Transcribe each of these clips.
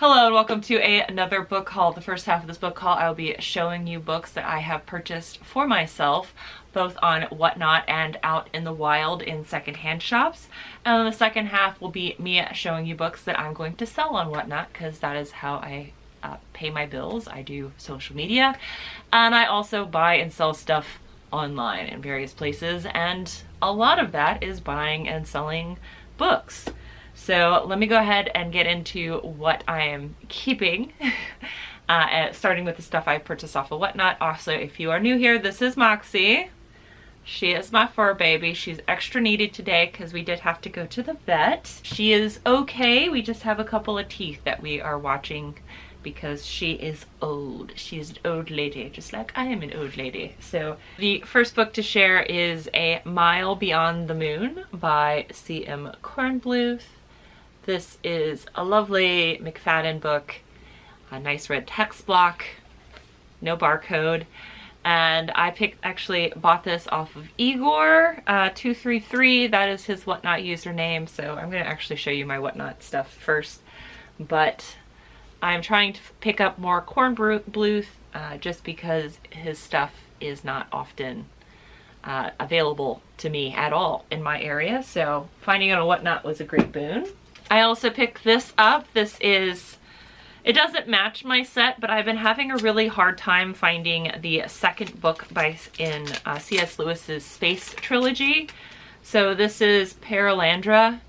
Hello and welcome to another book haul. The first half of this book haul, I'll be showing you books that I have purchased for myself, both on Whatnot and out in the wild in secondhand shops. And then the second half will be me showing you books that I'm going to sell on Whatnot, because that is how I pay my bills. I do social media, and I also buy and sell stuff online in various places, and a lot of that is buying and selling books. So let me go ahead and get into what I am keeping, starting with the stuff I purchased off of Whatnot. Also, if you are new here, this is Moxie. She is my fur baby. She's extra needed today because we did have to go to the vet. She is okay. We just have a couple of teeth that we are watching because she is old. She's an old lady, just like I am an old lady. So the first book to share is A Mile Beyond the Moon by C.M. Kornbluth. This is a lovely McFadden book, a nice red text block, no barcode. And I actually bought this off of Igor 233. That is his Whatnot username. So I'm going to actually show you my Whatnot stuff first. But I'm trying to pick up more Kornbluth just because his stuff is not often available to me at all in my area. So finding it on Whatnot was a great boon. I also picked this up. It doesn't match my set, but I've been having a really hard time finding the second book in C.S. Lewis's Space Trilogy. So this is Paralandra,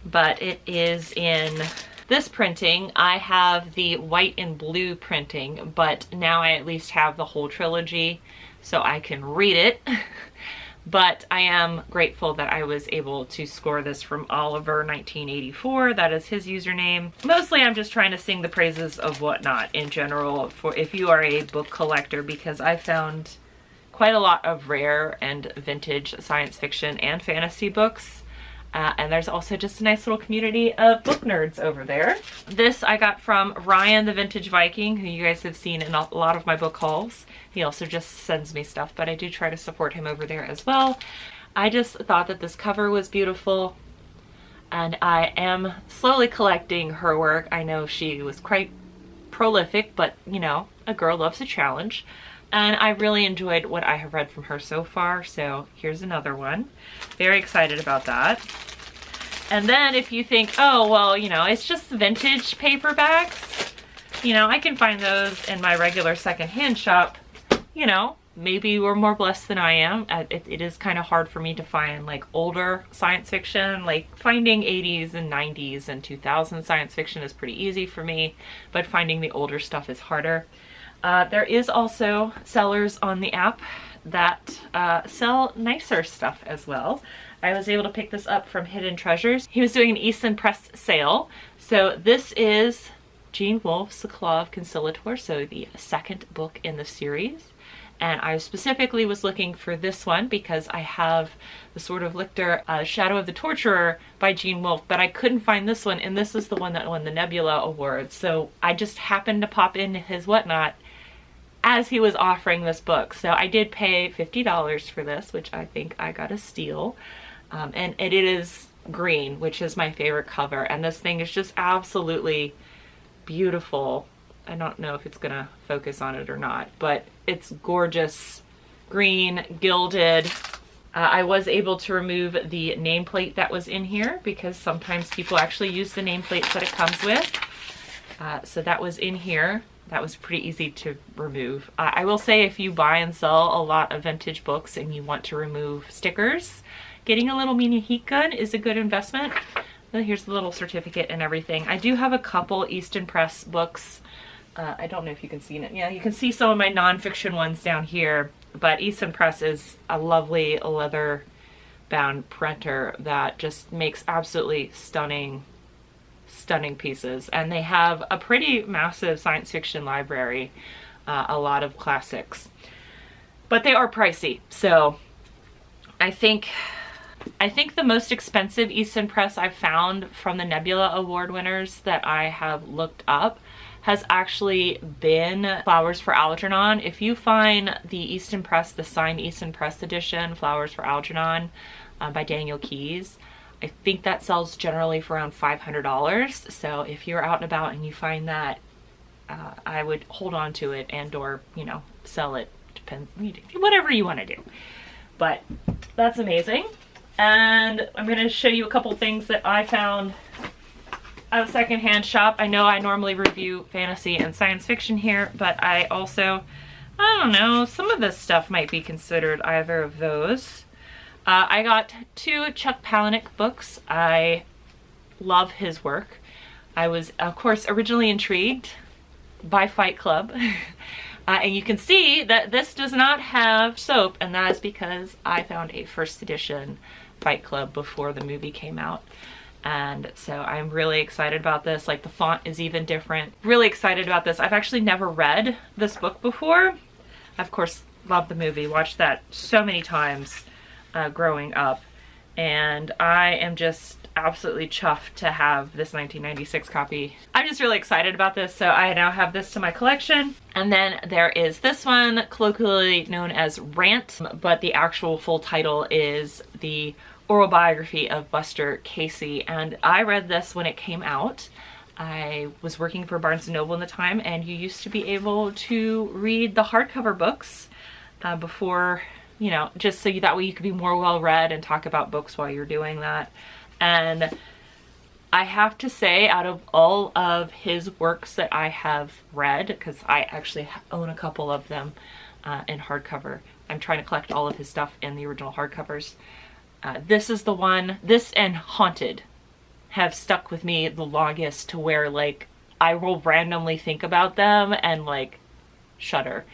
but it is in this printing. I have the white and blue printing, but now I at least have the whole trilogy so I can read it. But I am grateful that I was able to score this from Oliver1984. That is his username. Mostly I'm just trying to sing the praises of Whatnot in general for if you are a book collector, because I found quite a lot of rare and vintage science fiction and fantasy books. And there's also just a nice little community of book nerds over there. This I got from Ryan the Vintage Viking, who you guys have seen in a lot of my book hauls. He also just sends me stuff, but I do try to support him over there as well. I just thought that this cover was beautiful, and I am slowly collecting her work. I know she was quite prolific, but you know, a girl loves a challenge. And I really enjoyed what I have read from her so far, so here's another one. Very excited about that. And then if you think, oh, well, you know, it's just vintage paperbacks, you know, I can find those in my regular secondhand shop. You know, maybe you're more blessed than I am. It is kind of hard for me to find like older science fiction. Like finding 80s and 90s and 2000s science fiction is pretty easy for me, but finding the older stuff is harder. There is also sellers on the app that sell nicer stuff as well. I was able to pick this up from Hidden Treasures. He was doing an Easton Press sale. So this is Gene Wolfe's The Claw of Conciliator, so the second book in the series. And I specifically was looking for this one because I have the Sword of Lictor, Shadow of the Torturer by Gene Wolfe, but I couldn't find this one, and this is the one that won the Nebula Award. So I just happened to pop in his Whatnot as he was offering this book. So I did pay $50 for this, which I think I got a steal. And it is green, which is my favorite cover. And this thing is just absolutely beautiful. I don't know if it's gonna focus on it or not, but it's gorgeous. Green, gilded. I was able to remove the nameplate that was in here because sometimes people actually use the nameplates that it comes with. So that was in here. That was pretty easy to remove. I will say if you buy and sell a lot of vintage books and you want to remove stickers, getting a little mini heat gun is a good investment. Here's the little certificate and everything. I do have a couple Easton Press books. I don't know if you can see it. Yeah, you can see some of my nonfiction ones down here, but Easton Press is a lovely leather bound printer that just makes absolutely stunning pieces. And they have a pretty massive science fiction library, a lot of classics, but they are pricey. So I think the most expensive Easton Press I've found from the Nebula Award winners that I have looked up has actually been Flowers for Algernon. If you find the Easton Press, the signed Easton Press edition, Flowers for Algernon by Daniel Keyes, I think that sells generally for around $500. So if you're out and about and you find that, I would hold on to it and or, you know, sell it. Depends, whatever you want to do. But that's amazing. And I'm going to show you a couple things that I found at a secondhand shop. I know I normally review fantasy and science fiction here, but I also, I don't know, some of this stuff might be considered either of those. I got 2 Chuck Palahniuk books. I love his work. I was, of course, originally intrigued by Fight Club. And you can see that this does not have soap, and that is because I found a first edition Fight Club before the movie came out. And so I'm really excited about this. Like, the font is even different. Really excited about this. I've actually never read this book before. I, of course, love the movie. Watched that so many times growing up. And I am just absolutely chuffed to have this 1996 copy. I'm just really excited about this, so I now have this to my collection. And then there is this one, colloquially known as Rant, but the actual full title is The Oral Biography of Buster Casey. And I read this when it came out. I was working for Barnes & Noble in the time, and you used to be able to read the hardcover books before, you know, just so that way you could be more well read and talk about books while you're doing that. And I have to say, out of all of his works that I have read, because I actually own a couple of them in hardcover. I'm trying to collect all of his stuff in the original hardcovers. This is the one, this and Haunted have stuck with me the longest, to where, like, I will randomly think about them and, like, shudder.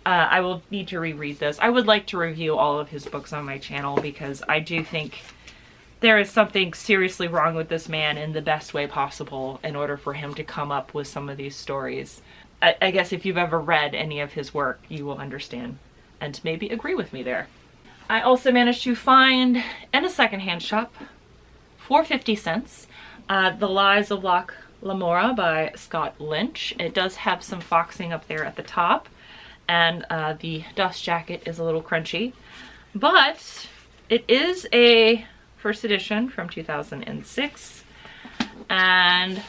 I will need to reread this. I would like to review all of his books on my channel, because I do think there is something seriously wrong with this man in the best way possible in order for him to come up with some of these stories. I guess if you've ever read any of his work, you will understand and maybe agree with me there. I also managed to find in a secondhand shop for 50 cents, The Lies of Locke Lamora by Scott Lynch. It does have some foxing up there at the top, and the dust jacket is a little crunchy, but it is a first edition from 2006, and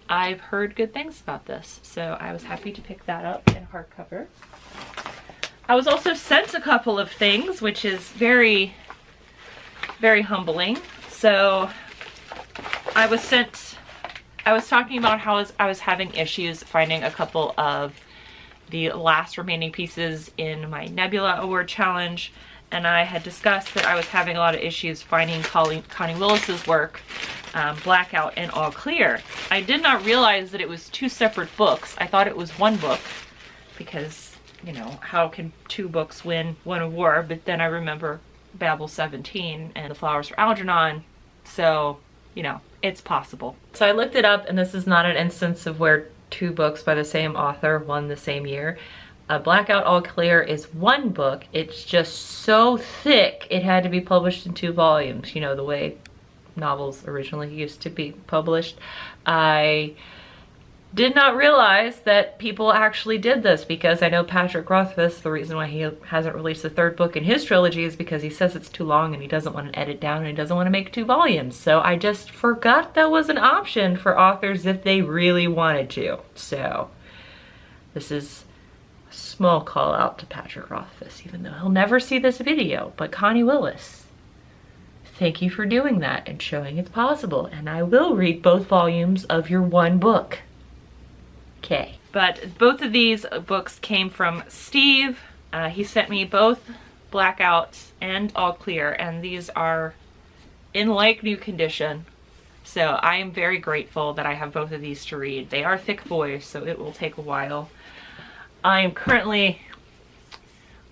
I've heard good things about this, so I was happy to pick that up in hardcover. I was also sent a couple of things, which is very, very humbling. So I was talking about how I was having issues finding a couple of the last remaining pieces in my Nebula Award Challenge, and I had discussed that I was having a lot of issues finding Connie Willis's work, Blackout and All Clear. I did not realize that it was 2 separate books. I thought it was one book, because, you know, how can 2 books win one award? But then I remember Babel 17 and The Flowers for Algernon, so, you know, it's possible. So I looked it up, and this is not an instance of where 2 books by the same author won the same year. Blackout All Clear is one book. It's just so thick it had to be published in 2 volumes, you know, the way novels originally used to be published. I did not realize that people actually did this, because I know Patrick Rothfuss, the reason why he hasn't released the 3rd book in his trilogy is because he says it's too long and he doesn't want to edit down and he doesn't want to make 2 volumes. So I just forgot that was an option for authors if they really wanted to. So this is a small call out to Patrick Rothfuss, even though he'll never see this video. But Connie Willis, thank you for doing that and showing it's possible. And I will read both volumes of your one book. Okay. But both of these books came from Steve. He sent me both Blackout and All Clear, and these are in like new condition. So I am very grateful that I have both of these to read. They are thick boys, so it will take a while. I am currently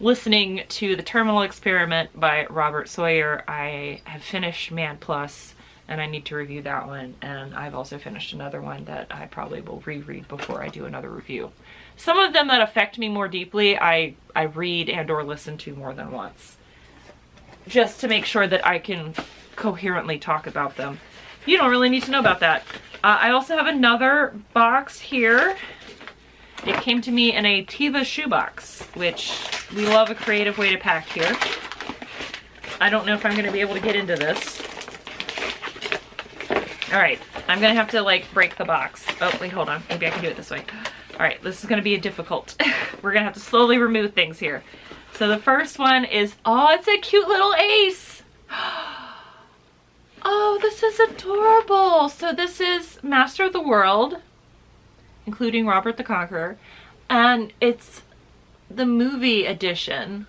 listening to The Terminal Experiment by Robert Sawyer. I have finished Man Plus, and I need to review that one. And I've also finished another one that I probably will reread before I do another review. Some of them that affect me more deeply, I read and or listen to more than once, just to make sure that I can coherently talk about them. You don't really need to know about that. I also have another box here. It came to me in a Tiva shoebox, which we love a creative way to pack here. I don't know if I'm going to be able to get into this. All right, I'm gonna have to like break the box. Oh, wait, hold on. Maybe I can do it this way. All right, this is gonna be difficult. We're gonna have to slowly remove things here. So the first one is, oh, it's a cute little ace. Oh, this is adorable. So this is Master of the World, including Robert the Conqueror. And it's the movie edition,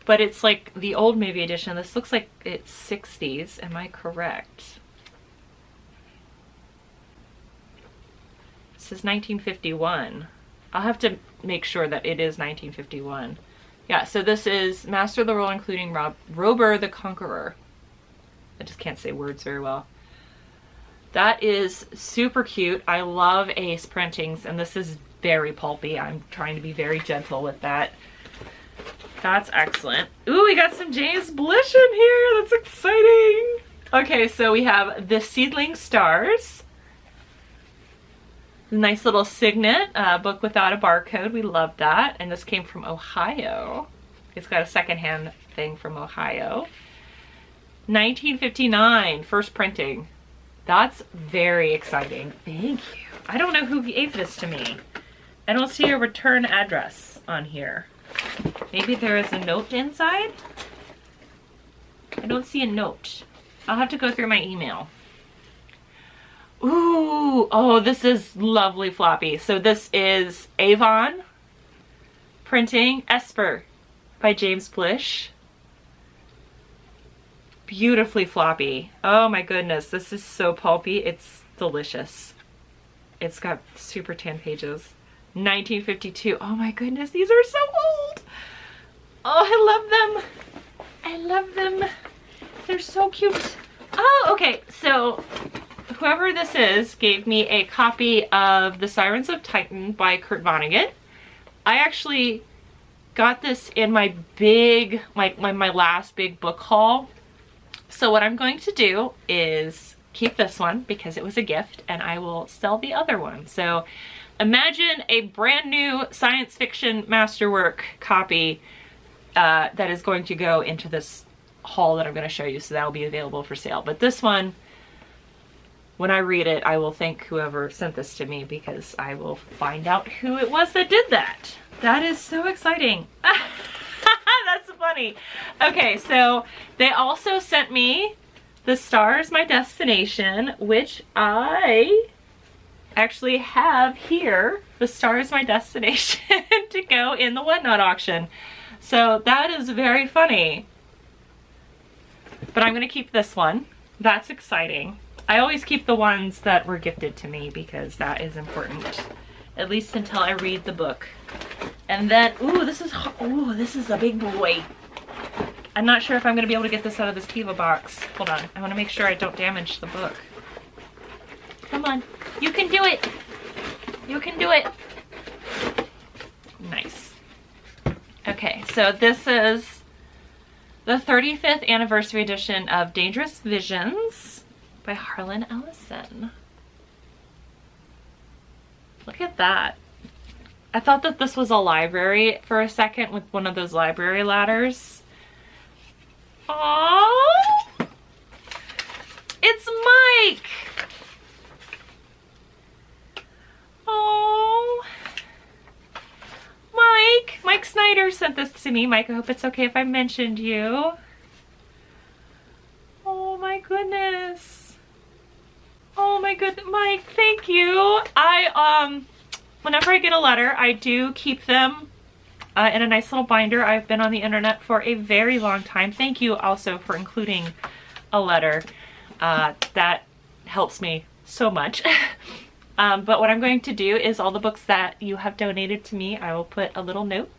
but it's like the old movie edition. This looks like it's 60s. Am I correct? This is 1951. I'll have to make sure that it is 1951. Yeah, so this is Master of the World, including Robert the Conqueror. I just can't say words very well. That is super cute. I love ace printings, and this is very pulpy. I'm trying to be very gentle with that. That's excellent. Ooh, we got some James Blish in here. That's exciting. Okay, so we have The Seedling Stars. Nice little signet, book without a barcode. We love that. And this came from Ohio. It's got a secondhand thing from Ohio. 1959, first printing. That's very exciting. Thank you. I don't know who gave this to me. I don't see a return address on here. Maybe there is a note inside? I don't see a note. I'll have to go through my email. Ooh, oh, this is lovely floppy. So this is Avon printing Esper by James Blish. Beautifully floppy. Oh my goodness, this is so pulpy. It's delicious. It's got super tan pages. 1952. Oh my goodness, these are so old. Oh, I love them. I love them. They're so cute. Oh, okay, so whoever this is gave me a copy of The Sirens of Titan by Kurt Vonnegut. I actually got this in my big, my last big book haul. So what I'm going to do is keep this one because it was a gift, and I will sell the other one. So imagine a brand new science fiction masterwork copy that is going to go into this haul that I'm going to show you. So that will be available for sale. But this one, when I read it, I will thank whoever sent this to me because I will find out who it was that did that. That is so exciting. That's funny. Okay, so they also sent me The Star Is My Destination, which I actually have here. The Star Is My Destination to go in the Whatnot auction. So that is very funny. But I'm going to keep this one. That's exciting. I always keep the ones that were gifted to me because that is important. At least until I read the book. And then, ooh, this is a big boy. I'm not sure if I'm going to be able to get this out of this Kiva box. Hold on. I want to make sure I don't damage the book. Come on. You can do it. You can do it. Nice. Okay, so this is the 35th anniversary edition of Dangerous Visions by Harlan Ellison. Look at that. I thought that this was a library for a second with one of those library ladders. Aww! It's Mike! Oh, Mike Snyder sent this to me. Mike, I hope it's okay if I mentioned you. Oh my goodness. Oh my goodness, Mike, thank you. Whenever I get a letter, I do keep them in a nice little binder. I've been on the internet for a very long time. Thank you also for including a letter. That helps me so much. But what I'm going to do is all the books that you have donated to me, I will put a little note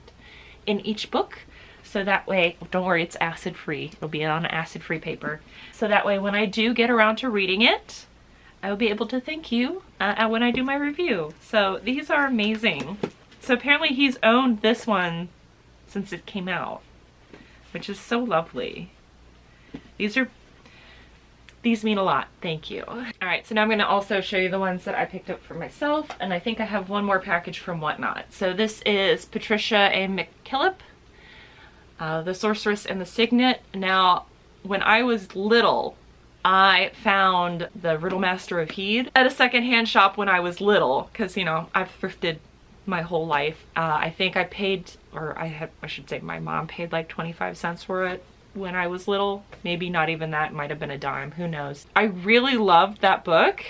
in each book. So that way, don't worry, it's acid free. It'll be on acid free paper. So that way when I do get around to reading it, I will be able to thank you when I do my review. So these are amazing. So apparently he's owned this one since it came out, which is so lovely. These mean a lot. Thank you. All right, so now I'm going to also show you the ones that I picked up for myself, and I think I have one more package from Whatnot. So this is Patricia A. McKillop, The Sorceress and the Signet. Now, when I was little, I found The Riddle Master of Heed at a secondhand shop when I was little, because, you know, I've thrifted my whole life. I think I paid, or I should say my mom paid like 25 cents for it when I was little. Maybe not even that, it might have been a dime, who knows. I really loved that book.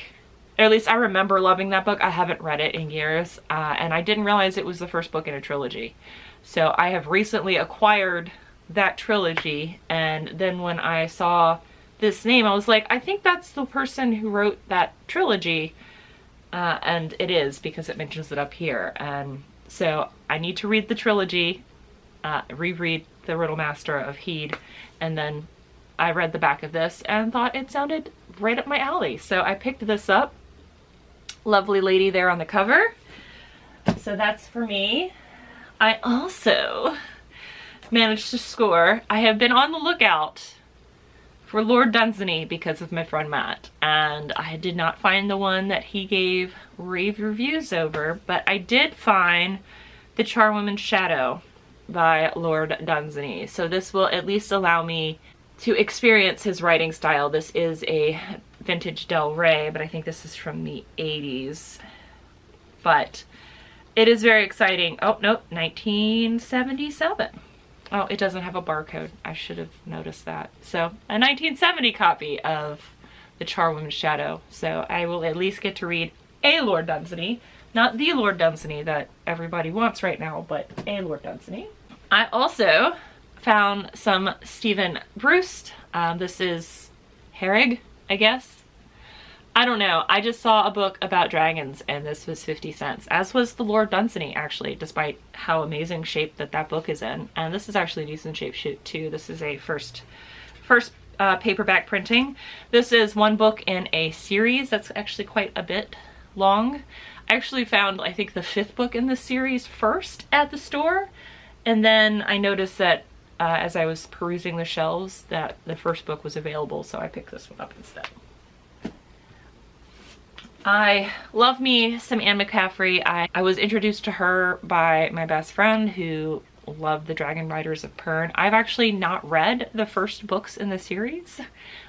Or at least I remember loving that book. I haven't read it in years, and I didn't realize it was the first book in a trilogy. So I have recently acquired that trilogy, and then when I saw this name, I was like, I think that's the person who wrote that trilogy, and it is, because it mentions it up here. And so I need to read the trilogy, reread The Riddle Master of Heed, and then I read the back of this and thought it sounded right up my alley. So I picked this up. Lovely lady there on the cover. So that's for me. I also managed to score. I have been on the lookout for Lord Dunsany because of my friend Matt, and I did not find the one that he gave rave reviews over, but I did find The Charwoman's Shadow by Lord Dunsany. So this will at least allow me to experience his writing style. This is a vintage Del Rey, but I think this is from the 80s. But it is very exciting. Oh, nope, 1977. Oh, it doesn't have a barcode. I should have noticed that. So, a 1970 copy of The Charwoman's Shadow. So I will at least get to read a Lord Dunsany. Not the Lord Dunsany that everybody wants right now, but a Lord Dunsany. I also found some Stephen Bruce. This is Herrig, I guess. I don't know. I just saw a book about dragons and this was 50 cents, as was the Lord Dunsany, actually, despite how amazing shape that book is in. And this is actually a decent shape too. This is a first paperback printing. This is one book in a series that's actually quite a bit long. I actually found, I think, the 5th book in the series first at the store, and then I noticed that as I was perusing the shelves that the first book was available, so I picked this one up instead. I love me some Anne McCaffrey. I was introduced to her by my best friend who loved the Dragon Riders of Pern. I've actually not read the first books in the series.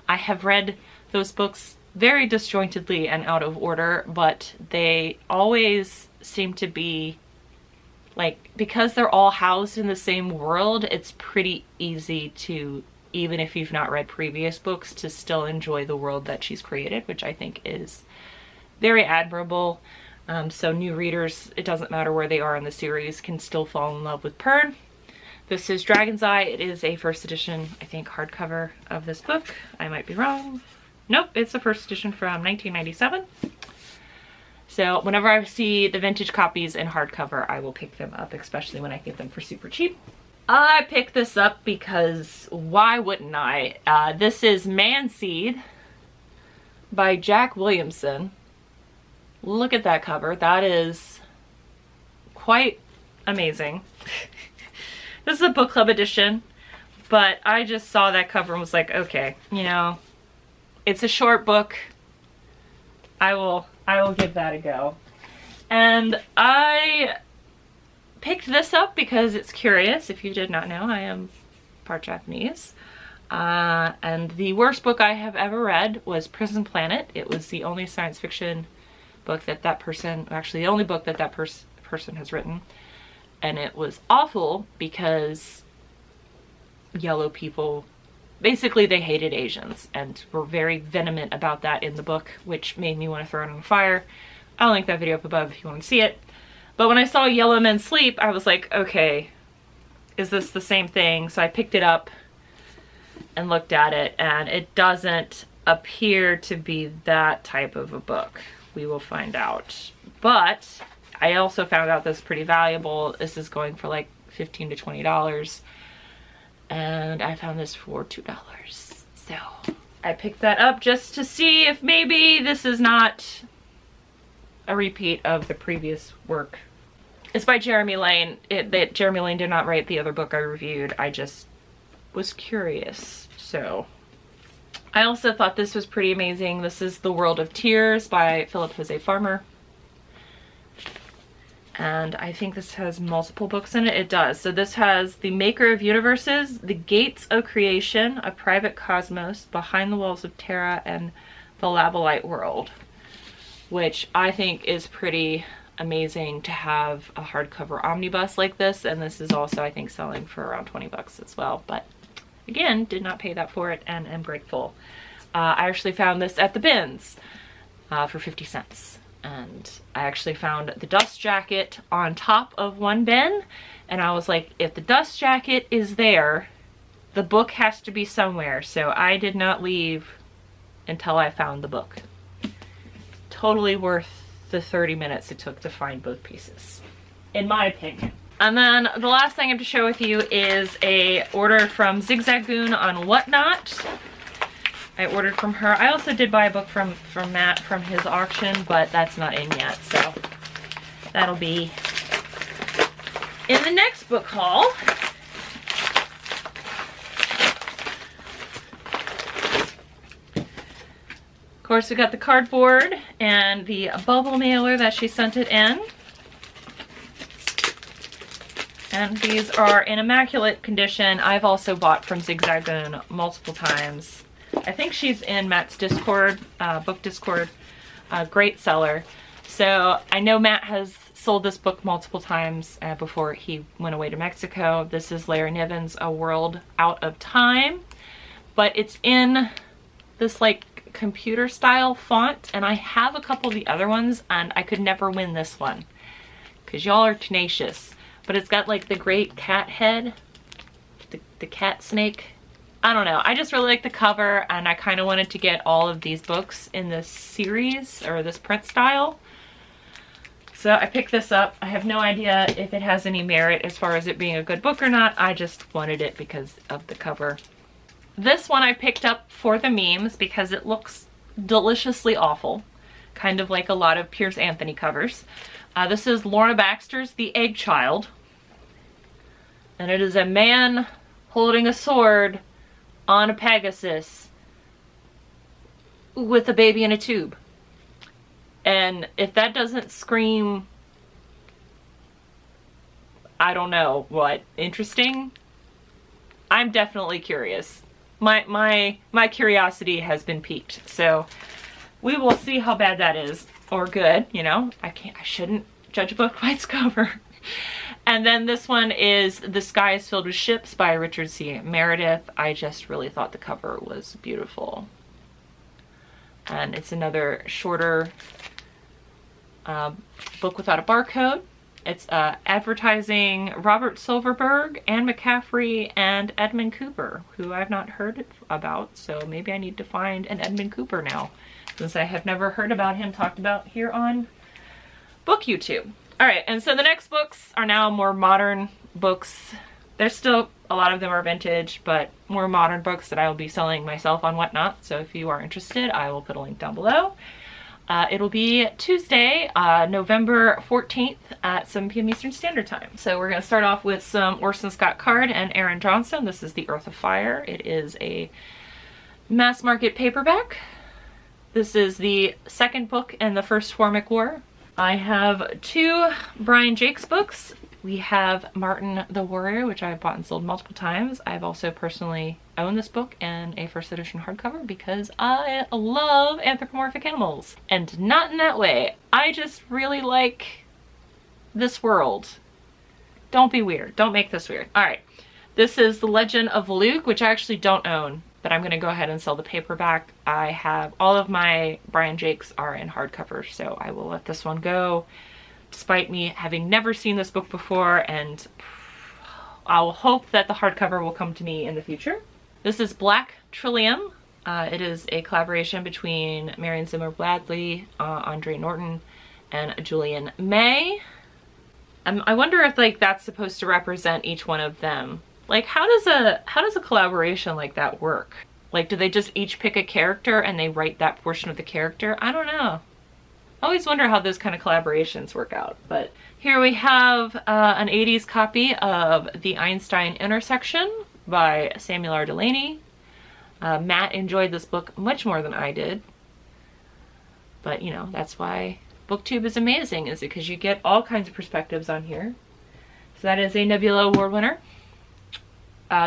I have read those books very disjointedly and out of order, but they always seem to be like, because they're all housed in the same world, it's pretty easy to, even if you've not read previous books, to still enjoy the world that she's created, which I think is very admirable. So new readers, it doesn't matter where they are in the series, can still fall in love with Pern. This is Dragon's Eye. It is a first edition, I think, hardcover of this book. I might be wrong. Nope, it's a first edition from 1997. So whenever I see the vintage copies in hardcover, I will pick them up, especially when I get them for super cheap. I picked this up because why wouldn't I? This is Manseed by Jack Williamson. Look at that cover. That is quite amazing. This is a book club edition, but I just saw that cover and was like, okay, you know, it's a short book. I will give that a go. And I picked this up because it's curious. If you did not know, I am part Japanese. And the worst book I have ever read was Prison Planet. It was the only science fiction book that person, actually the only book that person has written. And it was awful because yellow people, basically they hated Asians and were very vehement about that in the book, which made me want to throw it on fire. I'll link that video up above if you want to see it. But when I saw Yellow Men Sleep, I was like, okay, is this the same thing? So I picked it up and looked at it, and it doesn't appear to be that type of a book. We will find out. But I also found out this is pretty valuable. This is going for like $15 to $20. And I found this for $2. So I picked that up just to see if maybe this is not a repeat of the previous work. It's by Jeremy Lane. Jeremy Lane did not write the other book I reviewed. I just was curious. So I also thought this was pretty amazing. This is The World of Tears by Philip Jose Farmer. And I think this has multiple books in it. It does. So this has The Maker of Universes, The Gates of Creation, A Private Cosmos, Behind the Walls of Terra, and The Labolite World, which I think is pretty amazing to have a hardcover omnibus like this. And this is also, I think, selling for around 20 bucks as well. But again, did not pay that for it and am grateful. I actually found this at the bins for 50 cents. And I actually found the dust jacket on top of one bin. And I was like, if the dust jacket is there, the book has to be somewhere. So I did not leave until I found the book. Totally worth the 30 minutes it took to find both pieces, in my opinion. And then the last thing I have to share with you is a order from Zigzagoon on Whatnot. I ordered from her. I also did buy a book from Matt from his auction, but that's not in yet, so that'll be in the next book haul. Of course, we got the cardboard and the bubble mailer that she sent it in. And these are in immaculate condition. I've also bought from Zigzagoon multiple times. I think she's in Matt's Discord, book Discord, great seller. So I know Matt has sold this book multiple times before he went away to Mexico. This is Larry Niven's A World Out of Time, but it's in this like computer style font, and I have a couple of the other ones and I could never win this one because y'all are tenacious. But it's got like the great cat head, the cat snake. I don't know. I just really like the cover, and I kind of wanted to get all of these books in this series or this print style. So I picked this up. I have no idea if it has any merit as far as it being a good book or not. I just wanted it because of the cover. This one I picked up for the memes because it looks deliciously awful, kind of like a lot of Piers Anthony covers. This is Lorna Baxter's The Egg Child, and it is a man holding a sword on a Pegasus with a baby in a tube. And if that doesn't scream, I don't know what, interesting, I'm definitely curious. My curiosity has been piqued. So we will see how bad that is, or good, you know. I shouldn't judge a book by its cover. And then this one is The Sky is Filled with Ships by Richard C. Meredith. I just really thought the cover was beautiful. And it's another shorter book without a barcode. It's advertising Robert Silverberg, Anne McCaffrey, and Edmund Cooper, who I've not heard about, so maybe I need to find an Edmund Cooper now, since I have never heard about him talked about here on Book YouTube. Alright, and so the next books are now more modern books. There's still, a lot of them are vintage, but more modern books that I will be selling myself on Whatnot. So if you are interested, I will put a link down below. It'll be Tuesday, November 14th at 7 p.m. Eastern Standard Time. So we're going to start off with some Orson Scott Card and Aaron Johnson. This is The Earth of Fire. It is a mass market paperback. This is the second book in the first Formic War. I have two Brian Jakes books. We have Martin the Warrior, which I've bought and sold multiple times. I've also personally owned this book in a first edition hardcover because I love anthropomorphic animals. And not in that way. I just really like this world. Don't be weird. Don't make this weird. Alright. This is The Legend of Luke, which I actually don't own, but I'm going to go ahead and sell the paperback. I have all of my Brian Jakes are in hardcover, so I will let this one go, despite me having never seen this book before, and I'll hope that the hardcover will come to me in the future. This is Black Trillium. It is a collaboration between Marion Zimmer Bradley, Andre Norton, and Julian May. I wonder if like that's supposed to represent each one of them. Like, how does a collaboration like that work? Like, do they just each pick a character and they write that portion of the character? I don't know. I always wonder how those kind of collaborations work out. But here we have an 80s copy of The Einstein Intersection by Samuel R. Delany. Matt enjoyed this book much more than I did. But, you know, that's why BookTube is amazing, is because you get all kinds of perspectives on here. So that is a Nebula Award winner.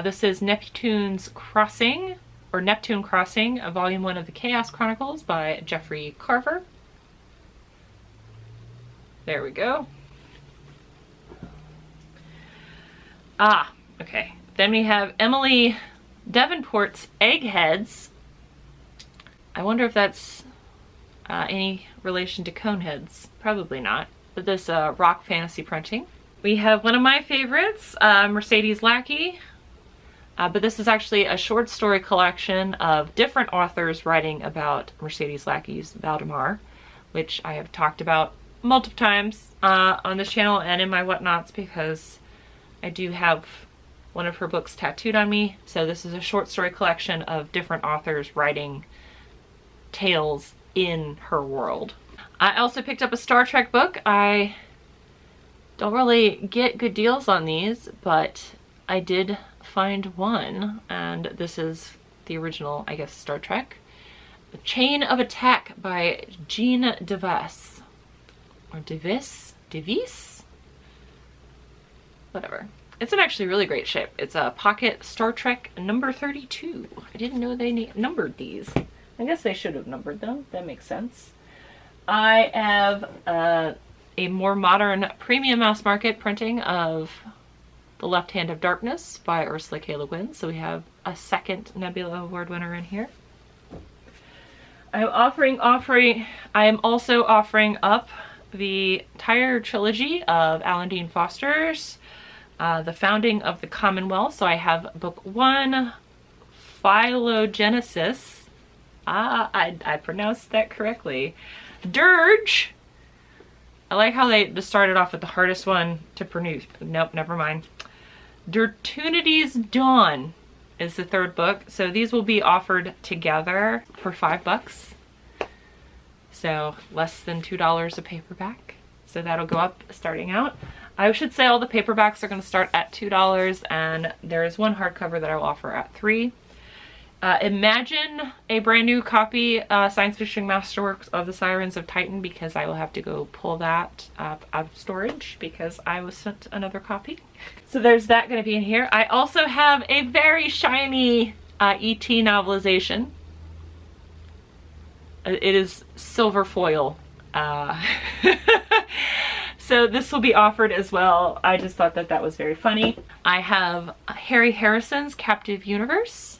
This is Neptune Crossing, Volume 1 of the Chaos Chronicles by Jeffrey Carver. There we go. Okay. Then we have Emily Davenport's Eggheads. I wonder if that's any relation to Coneheads. Probably not. But this rock fantasy printing. We have one of my favorites, Mercedes Lackey. But this is actually a short story collection of different authors writing about Mercedes Lackey's Valdemar, which I have talked about multiple times on this channel and in my whatnots, because I do have one of her books tattooed on me. So this is a short story collection of different authors writing tales in her world. I also picked up a Star Trek book. I don't really get good deals on these, but I did find one, and this is the original, I guess, Star Trek. The Chain of Attack by Jean DeVos. Or DeVos? Whatever. It's in actually really great shape. It's a pocket Star Trek number 32. I didn't know they numbered these. I guess they should have numbered them. That makes sense. I have a more modern premium mass market printing of The Left Hand of Darkness by Ursula K. Le Guin. So we have a second Nebula Award winner in here. I am also offering up the entire trilogy of Alan Dean Foster's The Founding of the Commonwealth. So I have book 1, Phylogenesis. I pronounced that correctly. Dirge. I like how they just started off with the hardest one to pronounce. Nope, never mind. Dertunity's Dawn is the third book. So these will be offered together for $5. So less than $2 a paperback. So that'll go up starting out. I should say all the paperbacks are going to start at $2, and there is one hardcover that I will offer at $3. Imagine a brand new copy, Science Fiction Masterworks of the Sirens of Titan, because I will have to go pull that out of storage because I was sent another copy. So there's that going to be in here. I also have a very shiny E.T. novelization. It is silver foil. So this will be offered as well. I just thought that that was very funny. I have Harry Harrison's Captive Universe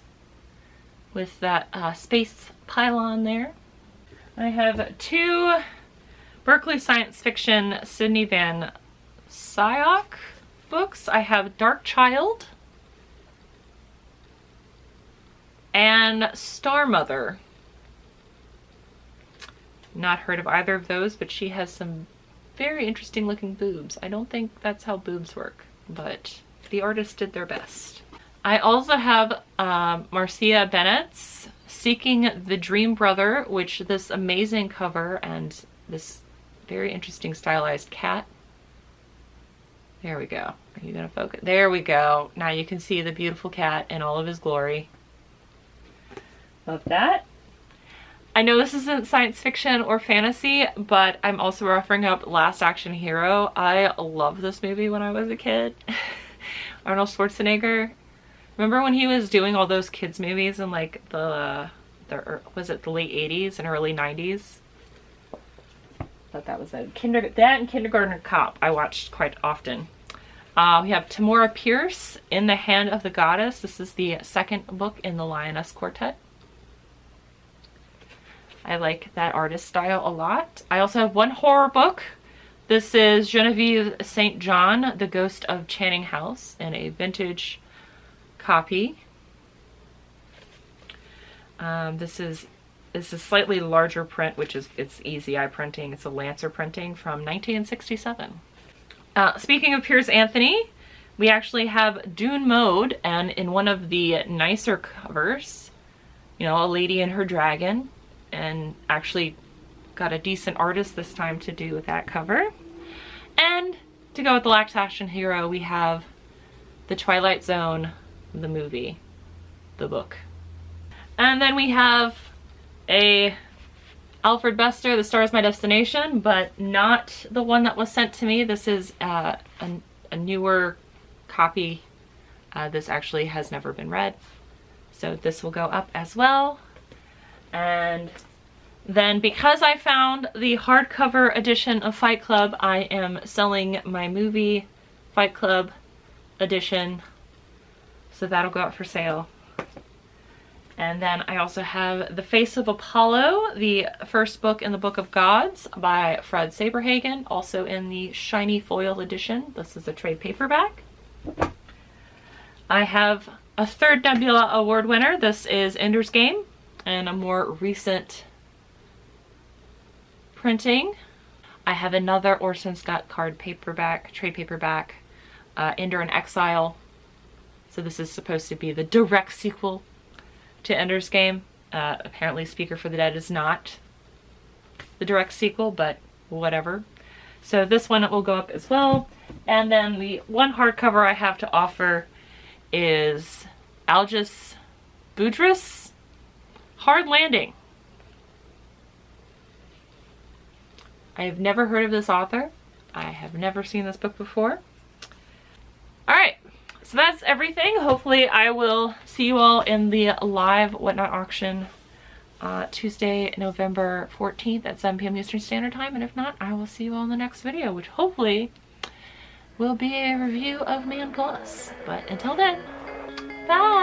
with that space pylon there. I have 2 Berkeley Science Fiction Sydney Van Sciyoc books. I have Dark Child and Star Mother. Not heard of either of those, but she has some very interesting looking boobs. I don't think that's how boobs work, but the artists did their best. I also have Marcia Bennett's Seeking the Dream Brother, which this amazing cover and this very interesting stylized cat. There we go. Are you gonna focus? There we go. Now you can see the beautiful cat in all of his glory. Love that. I know this isn't science fiction or fantasy, but I'm also offering up Last Action Hero. I loved this movie when I was a kid. Arnold Schwarzenegger. Remember when he was doing all those kids movies in like was it the late 80s and early 90s? Thought that was that and Kindergarten Cop I watched quite often. We have Tamora Pierce, In the Hand of the Goddess. This is the second book in the Lioness Quartet. I like that artist style a lot. I also have one horror book. This is Genevieve St. John, The Ghost of Channing House, in a vintage copy. This is a slightly larger print, which is, it's easy eye printing. It's a Lancer printing from 1967. Speaking of Piers Anthony, we actually have Dune Mode, and in one of the nicer covers, you know, a lady and her dragon, and actually got a decent artist this time to do that cover. And to go with the Last Action Hero, we have The Twilight Zone, the movie, the book. And then we have a Alfred Bester, The Star Is My Destination, but not the one that was sent to me. This is a newer copy. This actually has never been read. So this will go up as well. And then because I found the hardcover edition of Fight Club, I am selling my movie Fight Club edition. So that'll go up for sale. And then I also have The Face of Apollo, the first book in the Book of Gods by Fred Saberhagen, also in the shiny foil edition. This is a trade paperback. I have a third Nebula Award winner. This is Ender's Game, and a more recent printing. I have another Orson Scott card paperback, trade paperback, Ender in Exile. So this is supposed to be the direct sequel to Ender's Game. Apparently Speaker for the Dead is not the direct sequel, but whatever. So this one will go up as well. And then the one hardcover I have to offer is Algis Budrys, Hard Landing. I have never heard of this author. I have never seen this book before. Alright, so that's everything. Hopefully I will see you all in the live Whatnot auction Tuesday, November 14th at 7 p.m. Eastern Standard Time. And if not, I will see you all in the next video, which hopefully will be a review of Man Plus. But until then, bye!